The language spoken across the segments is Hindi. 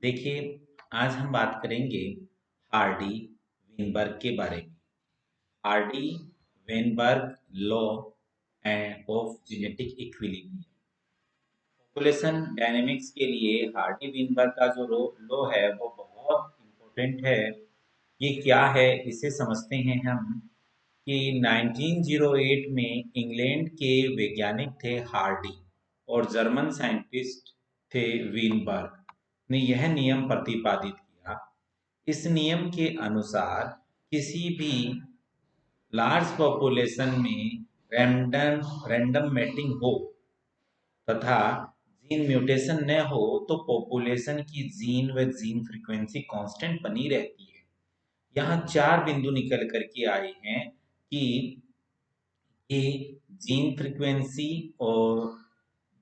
देखिए, आज हम बात करेंगे हार्डी वेनबर्ग के बारे में। Hardy Weinberg law and of genetic equilibrium. Population dynamics के लिए हार्डी वेनबर्ग का जो लॉ है वो बहुत इम्पोर्टेंट है। ये क्या है इसे समझते हैं हम कि 1908 में इंग्लैंड के वैज्ञानिक थे हार्डी और जर्मन साइंटिस्ट थे वीनबर्ग ने यह नियम प्रतिपादित किया। इस नियम के अनुसार किसी भी लार्ज पॉपुलेशन में रैंडम मैटिंग हो तथा जीन म्यूटेशन न हो तो पॉपुलेशन की जीन व जीन फ्रीक्वेंसी कांस्टेंट बनी रहती है। यहाँ चार बिंदु निकल करके आए हैं कि ये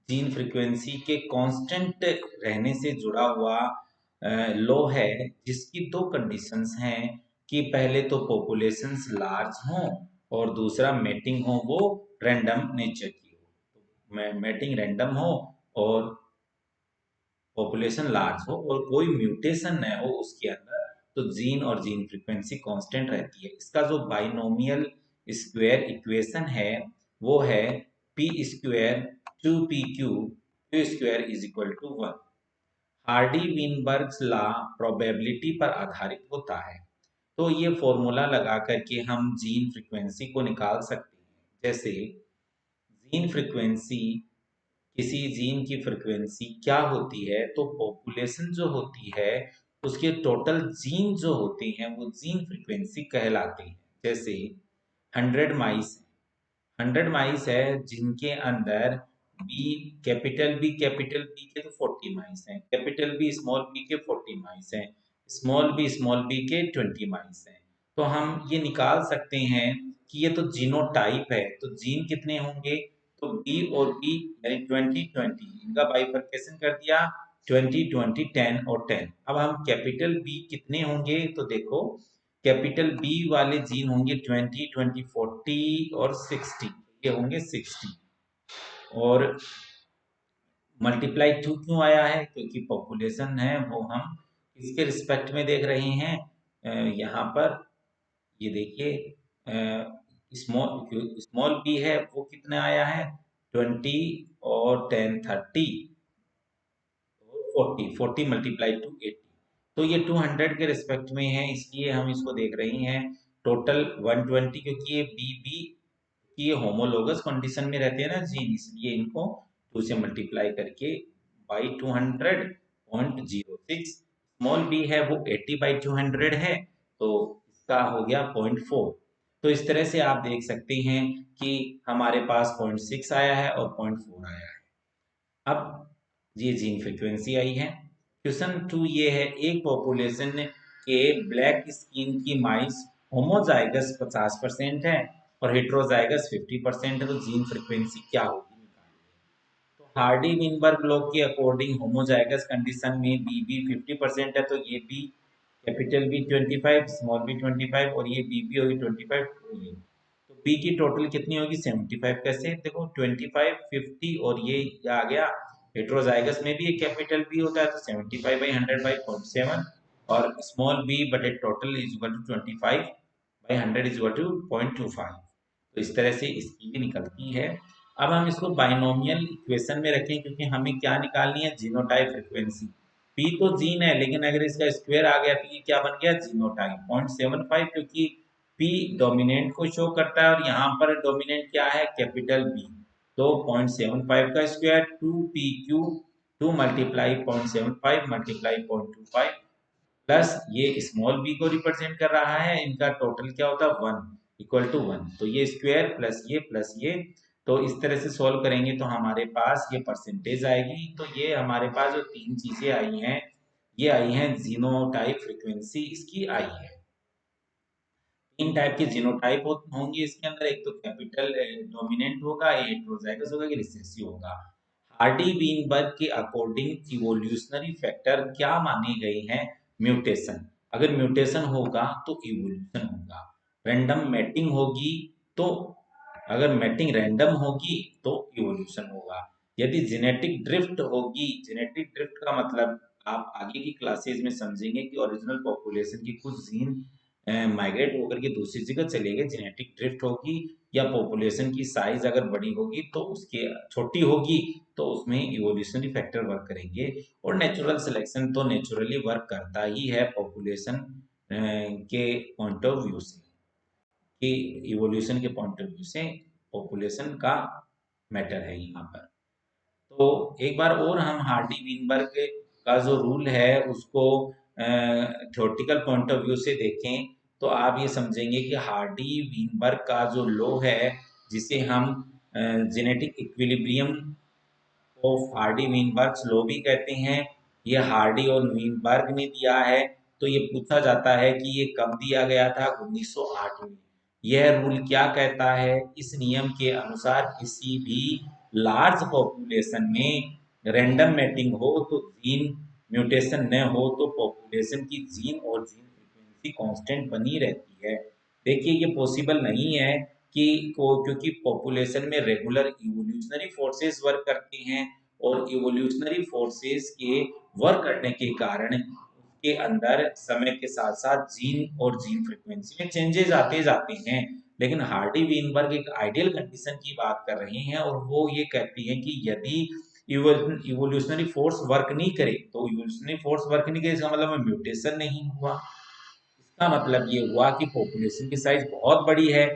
जीन फ्रीक्वेंसी के कांस्टेंट रहने से जुड़ा हुआ लॉ है, जिसकी दो कंडीशंस हैं कि पहले तो पॉपुलेशंस लार्ज हों और दूसरा मेटिंग हो वो रैंडम नेचर की हो। मेटिंग रैंडम हो और पॉपुलेशन लार्ज हो और कोई म्यूटेशन न हो उसके अंदर, तो जीन और जीन फ्रीक्वेंसी कांस्टेंट रहती है। इसका जो बाइनोमियल स्क्वायर इक्वेशन है वो है p square 2pq q square is equal to 1। Hardy Weinberg's law probability पर आधारित होता है। तो ये फॉर्मूला लगा करके हम जीन फ्रीक्वेंसी को निकाल सकते हैं। जैसे जीन फ्रीक्वेंसी, किसी जीन की फ्रीक्वेंसी क्या होती है, तो पॉपुलेशन जो होती है उसके टोटल जीन जो होते हैं वो जीन फ्रीक्वेंसी कहलाते हैं। जैसे 100 माइस है जिनके अंदर बी कैपिटल बी के तो 40 माइस हैं, कैपिटल बी स्मॉल बी के 40 माइस हैं, स्मॉल बी के 20 माइस हैं। तो हम ये निकाल सकते हैं कि ये तो जीनोटाइप है, तो जीन कितने होंगे, तो बी और बी यानी 20 20 इनका बाइफरकेशन कर दिया, 20 20 10 और 10। अब हम कैपिटल बी कितने होंगे, तो देखो कैपिटल बी वाले जीन होंगे 20 20 40 और 60, ये होंगे 60। और मल्टीप्लाई 2 क्यों आया है, क्योंकि पॉपुलेशन है वो हम इसके रिस्पेक्ट में देख रहे हैं। यहाँ पर ये देखिए, स्मॉल बी है वो कितना आया है 20 और 10 30 और 40 40 मल्टीप्लाई टू 80। तो ये 200 के रिस्पेक्ट में है, इसलिए हम इसको देख रहे हैं टोटल 120, क्योंकि ये बी बी की होमोलोगस कंडीशन में रहते हैं ना जीन, इसलिए इनको 2 से मल्टीप्लाई करके बाई 200.06। स्मॉल बी है वो 80/200 है, तो इसका हो गया 0.4। तो इस तरह से आप देख सकते हैं कि हमारे पास 0.6 आया है और 0.4 आया है। अब ये जीन फ्रीक्वेंसी आई है। क्वेश्चन 2 ये है, एक पॉपुलेशन के ब्लैक स्किन की माइस होमोजाइगस 50% है और हेट्रोजाइगस 50% है, तो जीन फ्रीक्वेंसी क्या होगी। तो हार्डी विनबर्ग लॉ के अकॉर्डिंग होमोजाइगस कंडीशन में बी बी 50% है, तो ये B capital B 25 small B 25 और ये बी बी होगी 25 होगी, तो बी की टोटल कितनी होगी 75। कैसे देखो 25 50 और ये आ गया, हेट्रोजाइगस में भी एक कैपिटल बी होता है तो 75/100/0.7 और स्मॉल बी बटे total is equal to 25/100 is equal to 0.25। तो इस तरह से इसकी भी निकलती है। अब हम इसको बाइनोमियल इक्वेशन में रखें, क्योंकि हमें क्या निकालनी है, जीनोटाइप फ्रीक्वेंसी। पी तो जीन है, लेकिन अगर इसका स्क्वायर आ गया तो ये क्या बन गया, जीनोटाइप 0.75, क्योंकि पी डोमिनेंट को शो करता है और यहाँ पर डोमिनेंट क्या है, कैपिटल बी। तो 0.75 का square 2pq, 2 multiply 0.75 multiply 0.25 plus ये स्मॉल बी को रिप्रेजेंट कर रहा है, इनका टोटल क्या होता है 1 इक्वल टू 1। तो ये स्क्वायर प्लस ये, तो इस तरह से सॉल्व करेंगे तो हमारे पास ये परसेंटेज आएगी। तो ये हमारे पास जो तीन चीजें आई हैं, ये आई हैं जीनोटाइप फ्रीक्वेंसी इसकी आई है। तीन टाइप के जीनोटाइप होंगे इसके अंदर, एक तो कैपिटल डोमिनेंट होगा, एक हेटेरोजाइगस होगा, एक रिसेसिव होगा। हार्डी वीनबर्ग के अकॉर्डिंग इवोल्यूशनरी फैक्टर क्या माने गए हैं, म्यूटेशन। अगर म्यूटेशन होगा तो इवोल्यूशन होगा, रैंडम मैटिंग होगी तो, अगर मैटिंग रैंडम होगी तो इवोल्यूशन होगा। यदि जेनेटिक ड्रिफ्ट होगी, जेनेटिक ड्रिफ्ट का मतलब आप आगे की क्लासेज में समझेंगे कि ओरिजिनल पॉपुलेशन के कुछ जीन माइग्रेट होकर के दूसरी जगह चले गए, जेनेटिक ड्रिफ्ट होगी, या पॉपुलेशन की साइज अगर बड़ी होगी तो उसके छोटी होगी तो उसमें इवोल्यूशनरी फैक्टर वर्क करेंगे। और नेचुरल सिलेक्शन तो नेचुरली वर्क करता ही है पॉपुलेशन के पॉइंट ऑफ व्यू से, कि इवोल्यूशन के पॉइंट ऑफ व्यू से पॉपुलेशन का मैटर है यहाँ पर। तो एक बार और हम हार्डी वीनबर्ग का जो रूल है उसको थ्योरेटिकल पॉइंट ऑफ व्यू से देखें तो आप ये समझेंगे कि हार्डी वीनबर्ग का जो लॉ है, जिसे हम genetic equilibrium of Hardy Weinberg law भी कहते हैं, ये हार्डी और वीनबर्ग ने दिया है। तो ये पूछा जाता है कि ये कब दिया गया था? 1908 में। यह रूल क्या कहता है? इस नियम के अनुसार किसी भी लार्ज पॉपुलेशन में रैंडम मैटिंग हो तो जीन म्यूटेशन न हो तो पॉपुलेशन की जीन और जीन फ्रीक्वेंसी कांस्टेंट बनी रहती है। देखिए ये पॉसिबल नहीं है कि क्योंकि पॉपुलेशन में रेगुलर इवोल्यूशनरी फोर्सेस वर्क करती हैं, और इवोल्यूशनरी फोर्सेस के वर्क करने के कारण उसके अंदर समय के साथ साथ जीन और जीन फ्रीक्वेंसी में चेंजेस आते जाते हैं। लेकिन हार्डी वीनबर्ग एक आइडियल कंडीशन की बात कर रहे हैं, और वो ये कहती है कि यदि इवोल्यूशनरी फोर्स वर्क नहीं करे, तो इवोल्यूशनरी फोर्स वर्क नहीं करे इसका मतलब म्यूटेशन नहीं हुआ। इसका मतलब ये हुआ कि पॉपुलेशन की साइज बहुत बड़ी है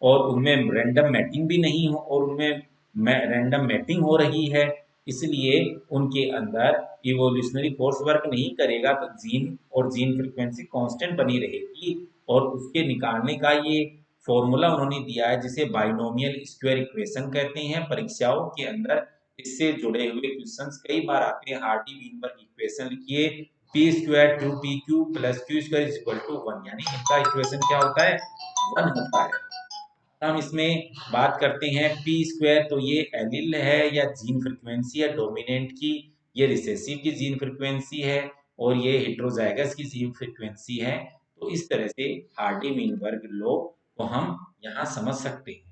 और उनमें रैंडम मैटिंग भी नहीं हो, और उनमें रैंडम मैटिंग हो रही है, इसलिए उनके अंदर इवोल्यूशनरी फोर्स वर्क नहीं करेगा, तो जीन और जीन फ्रीक्वेंसी कांस्टेंट बनी रहेगी। और उसके निकालने का ये फॉर्मूला उन्होंने दिया है जिसे बाइनोमियल स्क्वायर इक्वेशन कहते हैं। परीक्षाओं के अंदर इससे जुड़े हुए क्वेश्चंस कई बार आते हैं। हार्डी वीनबर्ग इक्वेशन लिखिए, P square 2pq plus Q square is equal to 1, यानी इनका इक्वेशन क्या होता है? 1 होता है। हम इसमें बात करते हैं पी स्क्वायर, तो ये एलिल है या जीन फ्रीक्वेंसी है डोमिनेंट की, ये रिसेसिव की जीन फ्रीक्वेंसी है, और ये हेट्रोजाइगस की जीन फ्रीक्वेंसी है। तो इस तरह से हार्डी वीनबर्ग लॉ को हम यहाँ समझ सकते हैं।